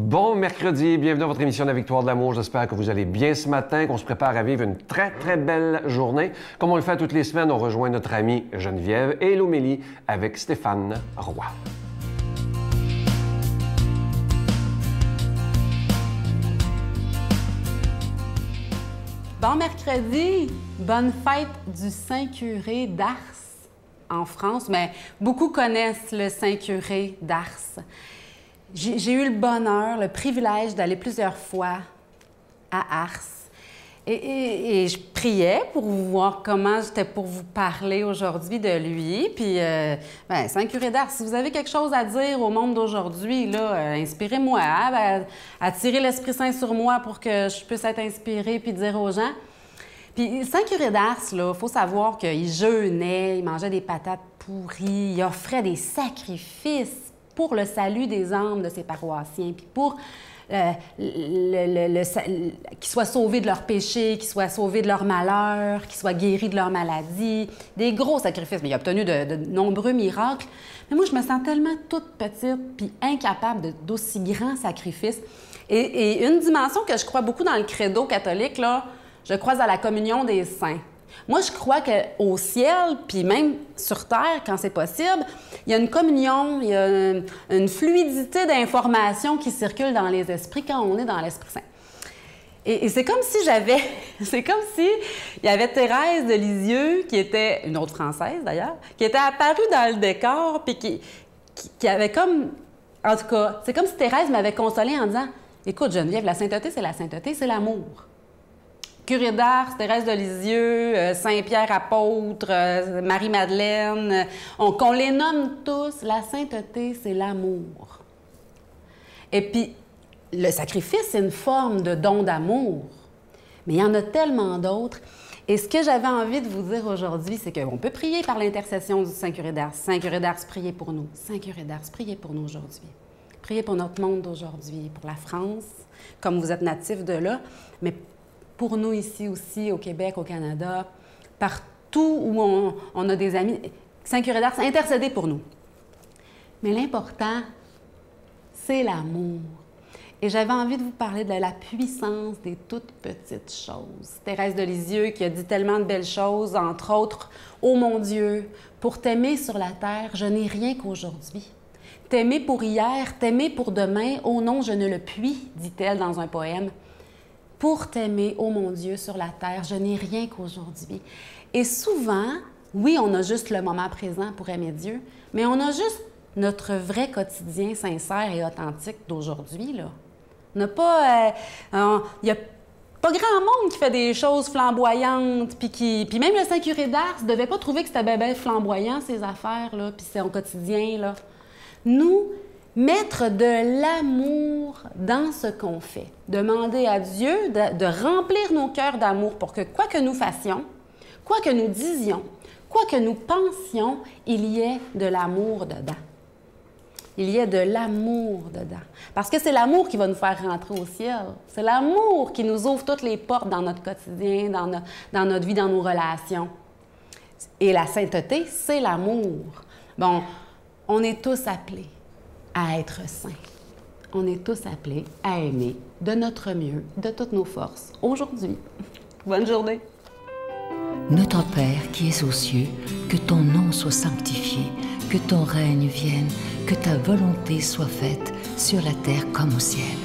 Bon mercredi, bienvenue dans votre émission de la Victoire de l'amour. J'espère que vous allez bien ce matin, qu'on se prépare à vivre une très, très belle journée. Comme on le fait toutes les semaines, on rejoint notre amie Geneviève et l'homélie avec Stéphane Roy. Bon mercredi, bonne fête du Saint-Curé d'Ars en France, mais beaucoup connaissent le Saint-Curé d'Ars. J'ai eu le bonheur, le privilège d'aller plusieurs fois à Ars. Et je priais pour voir comment j'étais pour vous parler aujourd'hui de lui. Puis, Saint-Curé d'Ars, si vous avez quelque chose à dire au monde d'aujourd'hui, inspirez-moi, attirez l'Esprit Saint sur moi pour que je puisse être inspirée puis dire aux gens. Puis, Saint-Curé d'Ars, il faut savoir qu'il jeûnait, il mangeait des patates pourries, il offrait des sacrifices pour le salut des âmes de ses paroissiens, puis pour qu'ils soient sauvés de leurs péchés, qu'ils soient sauvés de leurs malheurs, qu'ils soient guéris de leurs maladies. Des gros sacrifices, mais il a obtenu de nombreux miracles. Mais moi, je me sens tellement toute petite puis incapable d'aussi grands sacrifices. Et une dimension que je crois beaucoup dans le credo catholique, là, je crois à la communion des saints. Moi, je crois qu'au ciel, puis même sur Terre, quand c'est possible, il y a une communion, il y a une fluidité d'informations qui circule dans les esprits quand on est dans l'Esprit Saint. Et c'est comme si c'est comme si il y avait Thérèse de Lisieux, qui était une autre Française d'ailleurs, qui était apparue dans le décor, puis qui avait comme... En tout cas, c'est comme si Thérèse m'avait consolée en disant « Écoute, Geneviève, la sainteté, c'est l'amour. » Curé d'Ars, Thérèse de Lisieux, Saint-Pierre apôtre, Marie-Madeleine, qu'on les nomme tous, la sainteté, c'est l'amour. Et puis, le sacrifice, c'est une forme de don d'amour. Mais il y en a tellement d'autres. Et ce que j'avais envie de vous dire aujourd'hui, c'est qu'on peut prier par l'intercession du Saint-Curé d'Ars. Saint-Curé d'Ars, priez pour nous. Saint-Curé d'Ars, priez pour nous aujourd'hui. Priez pour notre monde d'aujourd'hui, pour la France, comme vous êtes natifs de là, mais pour nous ici aussi, au Québec, au Canada, partout où on a des amis. Saint-Curé d'Ars, intercédez pour nous. Mais l'important, c'est l'amour. Et j'avais envie de vous parler de la puissance des toutes petites choses. Thérèse de Lisieux qui a dit tellement de belles choses, entre autres, « Ô mon Dieu, pour t'aimer sur la terre, je n'ai rien qu'aujourd'hui. T'aimer pour hier, t'aimer pour demain, oh non, je ne le puis, dit-elle dans un poème. Pour t'aimer, ô mon Dieu, sur la terre, je n'ai rien qu'aujourd'hui. » Et souvent, oui, on a juste le moment présent pour aimer Dieu, mais on a juste notre vrai quotidien sincère et authentique d'aujourd'hui, là. On n'a pas... Il n'y a pas grand monde qui fait des choses flamboyantes, puis même le Saint-Curé d'Ars ne devait pas trouver que c'était bien flamboyant, ses affaires, là, puis son quotidien, là. Nous, mettre de l'amour dans ce qu'on fait. Demander à Dieu de remplir nos cœurs d'amour pour que quoi que nous fassions, quoi que nous disions, quoi que nous pensions, il y ait de l'amour dedans. Il y ait de l'amour dedans. Parce que c'est l'amour qui va nous faire rentrer au ciel. C'est l'amour qui nous ouvre toutes les portes dans notre quotidien, dans notre vie, dans nos relations. Et la sainteté, c'est l'amour. Bon, on est tous appelés à être saints. On est tous appelés à aimer de notre mieux, de toutes nos forces, aujourd'hui. Bonne journée! Notre Père qui es aux cieux, que ton nom soit sanctifié, que ton règne vienne, que ta volonté soit faite sur la terre comme au ciel.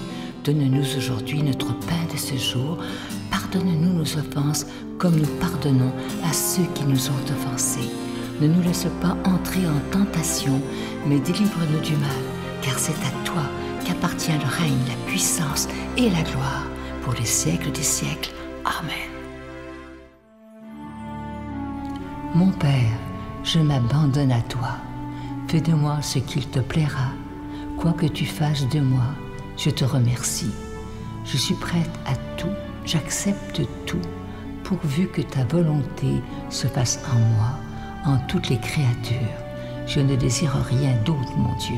Donne-nous aujourd'hui notre pain de ce jour. Pardonne-nous nos offenses comme nous pardonnons à ceux qui nous ont offensés. Ne nous laisse pas entrer en tentation, mais délivre-nous du mal. Car c'est à toi qu'appartient le règne, la puissance et la gloire pour les siècles des siècles. Amen. Mon Père, je m'abandonne à toi. Fais de moi ce qu'il te plaira. Quoi que tu fasses de moi, je te remercie. Je suis prête à tout, j'accepte tout, pourvu que ta volonté se fasse en moi, en toutes les créatures. Je ne désire rien d'autre, mon Dieu.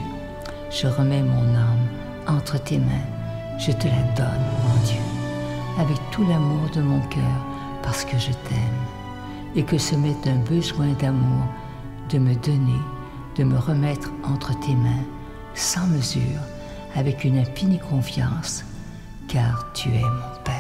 Je remets mon âme entre tes mains, je te la donne, mon Dieu, avec tout l'amour de mon cœur, parce que je t'aime, et que ce m'est un besoin d'amour de me donner, de me remettre entre tes mains, sans mesure, avec une infinie confiance, car tu es mon Père.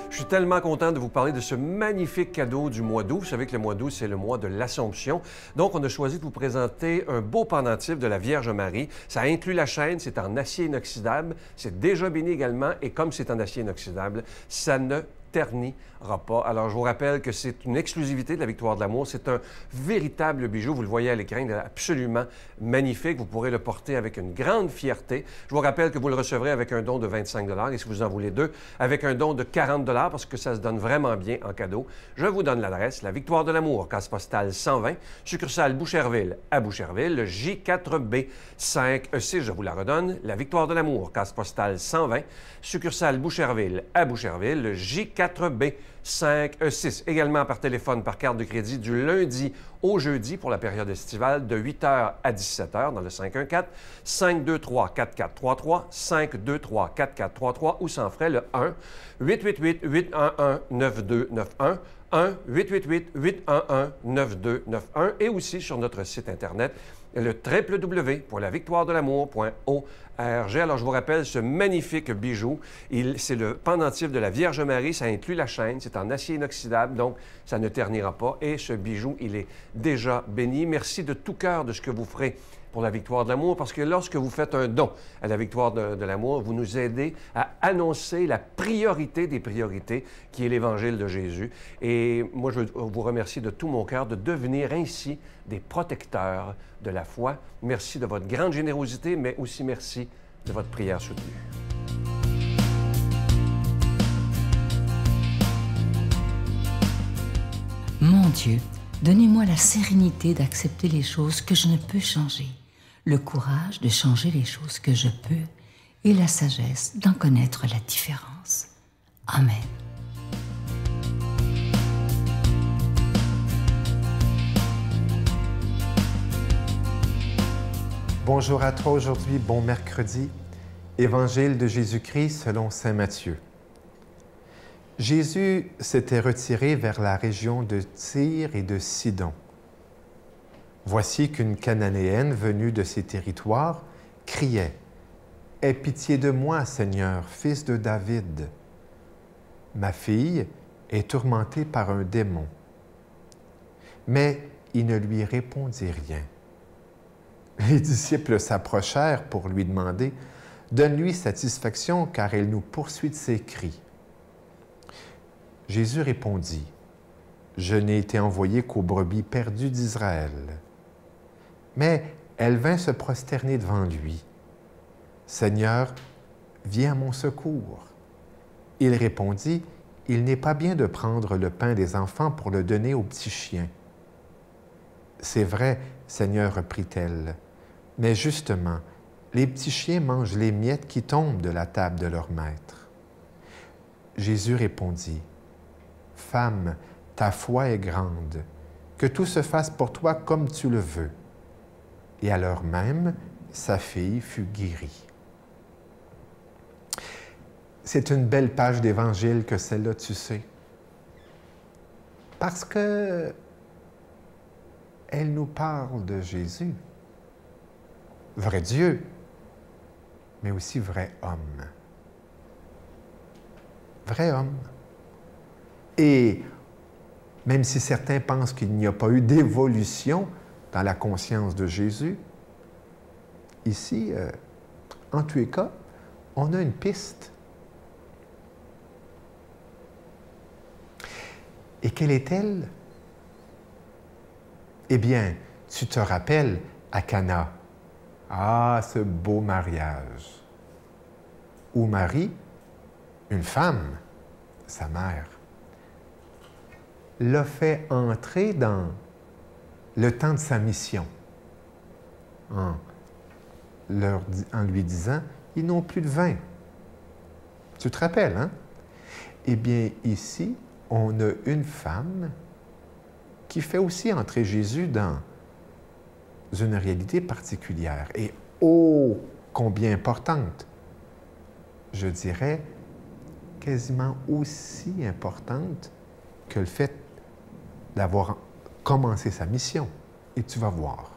Je suis tellement content de vous parler de ce magnifique cadeau du mois d'août. Vous savez que le mois d'août, c'est le mois de l'Assomption. Donc, on a choisi de vous présenter un beau pendentif de la Vierge Marie. Ça inclut la chaîne, c'est en acier inoxydable, c'est déjà béni également, et comme c'est en acier inoxydable, ça ne ternira pas. Alors, je vous rappelle que c'est une exclusivité de la Victoire de l'amour. C'est un véritable bijou. Vous le voyez à l'écran, il est absolument magnifique. Vous pourrez le porter avec une grande fierté. Je vous rappelle que vous le recevrez avec un don de 25 $ et si vous en voulez deux, avec un don de 40 $ parce que ça se donne vraiment bien en cadeau. Je vous donne l'adresse, la Victoire de l'amour, case postale 120, succursale Boucherville à Boucherville, le J4B 5E6. Je vous la redonne, la Victoire de l'amour, case postale 120, succursale Boucherville à Boucherville, le J4B 5E6. Également par téléphone, par carte de crédit, du lundi au jeudi pour la période estivale, de 8h à 17h dans le 514-523-4433, 523-4433 ou sans frais le 1-888-811-9291, 1-888-811-9291 et aussi sur notre site Internet, le www.lavictoiredelamour.org. Alors, je vous rappelle ce magnifique bijou. C'est le pendentif de la Vierge Marie. Ça inclut la chaîne. C'est en acier inoxydable, donc ça ne ternira pas. Et ce bijou, il est déjà béni. Merci de tout cœur de ce que vous ferez pour la Victoire de l'amour, parce que lorsque vous faites un don à la Victoire de l'amour, vous nous aidez à annoncer la priorité des priorités, qui est l'Évangile de Jésus. Et moi, je vous remercie de tout mon cœur de devenir ainsi des protecteurs de la foi. Merci de votre grande générosité, mais aussi merci de votre prière soutenue. Mon Dieu, donnez-moi la sérénité d'accepter les choses que je ne peux changer, le courage de changer les choses que je peux et la sagesse d'en connaître la différence. Amen. Bonjour à toi aujourd'hui, bon mercredi. Évangile de Jésus-Christ selon saint Matthieu. Jésus s'était retiré vers la région de Tyr et de Sidon. Voici qu'une Cananéenne venue de ces territoires criait « Aie pitié de moi, Seigneur, fils de David. Ma fille est tourmentée par un démon. » Mais il ne lui répondit rien. Les disciples s'approchèrent pour lui demander « Donne-lui satisfaction, car elle nous poursuit de ses cris. » Jésus répondit « Je n'ai été envoyé qu'aux brebis perdues d'Israël. » Mais elle vint se prosterner devant lui. « Seigneur, viens à mon secours. » Il répondit « Il n'est pas bien de prendre le pain des enfants pour le donner aux petits chiens. »« C'est vrai, Seigneur, reprit-elle, mais justement, les petits chiens mangent les miettes qui tombent de la table de leur maître. » Jésus répondit « Femme, ta foi est grande, que tout se fasse pour toi comme tu le veux. » Et à l'heure même, sa fille fut guérie. C'est une belle page d'Évangile que celle-là, tu sais. Parce que elle nous parle de Jésus, vrai Dieu, mais aussi vrai homme. Vrai homme. Et même si certains pensent qu'il n'y a pas eu d'évolution dans la conscience de Jésus, ici, en tous les cas, on a une piste. Et quelle est-elle? Eh bien, tu te rappelles à Cana. Ah, ce beau mariage. Où Marie, une femme, sa mère, l'a fait entrer dans le temps de sa mission, en lui disant « Ils n'ont plus de vin. » Tu te rappelles, hein? Eh bien, ici, on a une femme qui fait aussi entrer Jésus dans une réalité particulière et ô combien importante, je dirais quasiment aussi importante que le fait d'avoir commencé sa mission. et tu vas voir.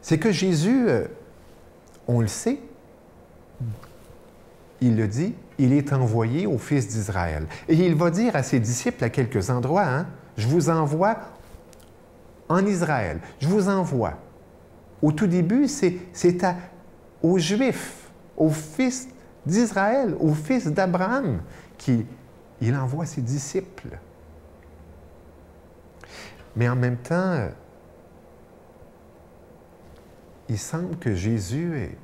C'est que Jésus, on le sait, il le dit, il est envoyé aux fils d'Israël. Et il va dire à ses disciples à quelques endroits, hein, « Je vous envoie en Israël. Je vous envoie. » Au tout début, c'est aux Juifs, aux fils d'Israël, aux fils d'Abraham, qu'il envoie ses disciples. Mais en même temps, il semble que Jésus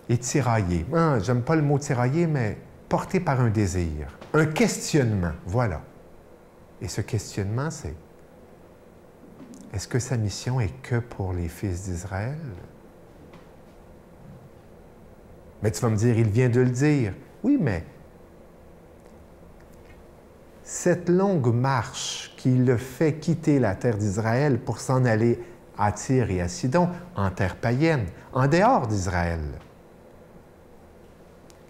est tiraillé. J'aime pas le mot tiraillé, mais porté par un désir, un questionnement, voilà. Et ce questionnement, c'est: est-ce que sa mission est que pour les fils d'Israël? Mais tu vas me dire, il vient de le dire. Oui, mais cette longue marche qui le fait quitter la terre d'Israël pour s'en aller à Tyr et à Sidon, en terre païenne, en dehors d'Israël,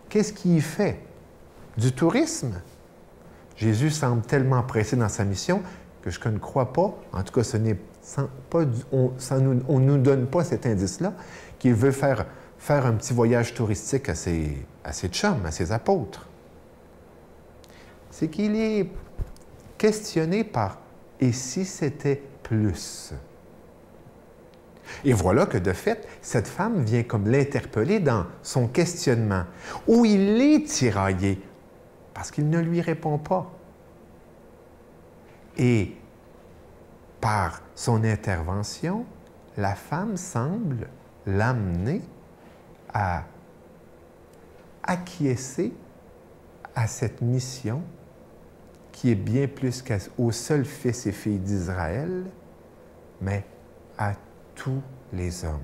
qu'est-ce qu'il y fait? Du tourisme? Jésus semble tellement pressé dans sa mission que je ne crois pas, en tout cas on ne nous donne pas cet indice-là, qu'il veut faire un petit voyage touristique à ses chums, à ses apôtres. C'est qu'il est questionné par « et si c'était plus ?» Et voilà que, de fait, cette femme vient comme l'interpeller dans son questionnement, où il est tiraillé, parce qu'il ne lui répond pas. Et par son intervention, la femme semble l'amener à acquiescer à cette mission qui est bien plus qu'aux seuls fils et filles d'Israël, mais à tous les hommes.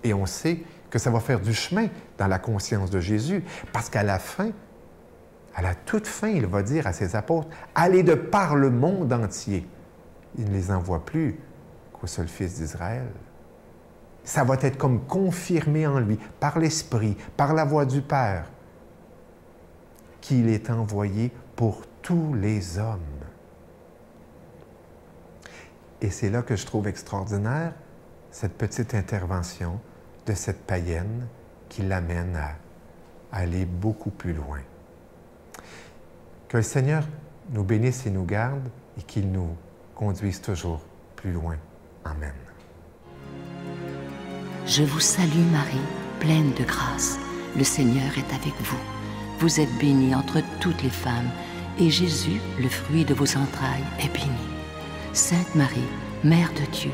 Et on sait que ça va faire du chemin dans la conscience de Jésus, parce qu'à la fin, à la toute fin, il va dire à ses apôtres, « Allez de par le monde entier. » Il ne les envoie plus qu'aux seuls fils d'Israël. Ça va être comme confirmé en lui, par l'Esprit, par la voix du Père, qu'il est envoyé pour tous les hommes. Et c'est là que je trouve extraordinaire cette petite intervention de cette païenne qui l'amène à aller beaucoup plus loin. Que le Seigneur nous bénisse et nous garde et qu'il nous conduise toujours plus loin. Amen. Je vous salue Marie, pleine de grâce. Le Seigneur est avec vous. Vous êtes bénie entre toutes les femmes, et Jésus, le fruit de vos entrailles, est béni. Sainte Marie, Mère de Dieu,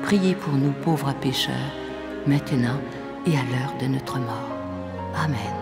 priez pour nous pauvres pécheurs, maintenant et à l'heure de notre mort. Amen.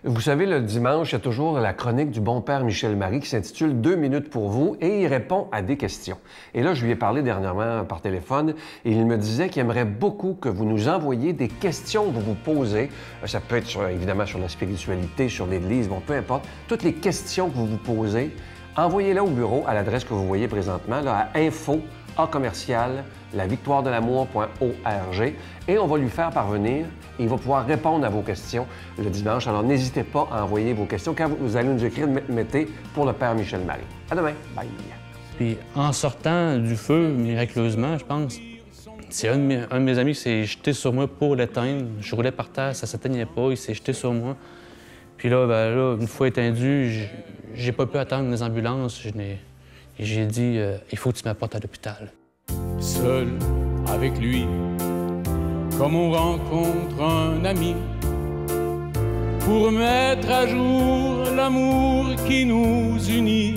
Vous savez, le dimanche, il y a toujours la chronique du bon père Michel Marie qui s'intitule « 2 minutes pour vous » et il répond à des questions. Et là, je lui ai parlé dernièrement par téléphone et il me disait qu'il aimerait beaucoup que vous nous envoyiez des questions que vous vous posez. Ça peut être évidemment sur la spiritualité, sur l'Église, bon, peu importe. Toutes les questions que vous vous posez, envoyez-les au bureau à l'adresse que vous voyez présentement, là, à info@lavictoiredelamour.org et on va lui faire parvenir et il va pouvoir répondre à vos questions le dimanche. Alors, n'hésitez pas à envoyer vos questions. Quand vous allez nous écrire, mettez pour le Père Michel Marie. À demain. Bye. Puis, en sortant du feu, miraculeusement, je pense, c'est un de mes amis qui s'est jeté sur moi pour l'éteindre. Je roulais par terre, ça ne s'éteignait pas, il s'est jeté sur moi. Puis là, une fois éteint, j'ai pas pu attendre les ambulances. J'ai dit, il faut que tu m'apportes à l'hôpital. Seul avec lui, comme on rencontre un ami, pour mettre à jour l'amour qui nous unit.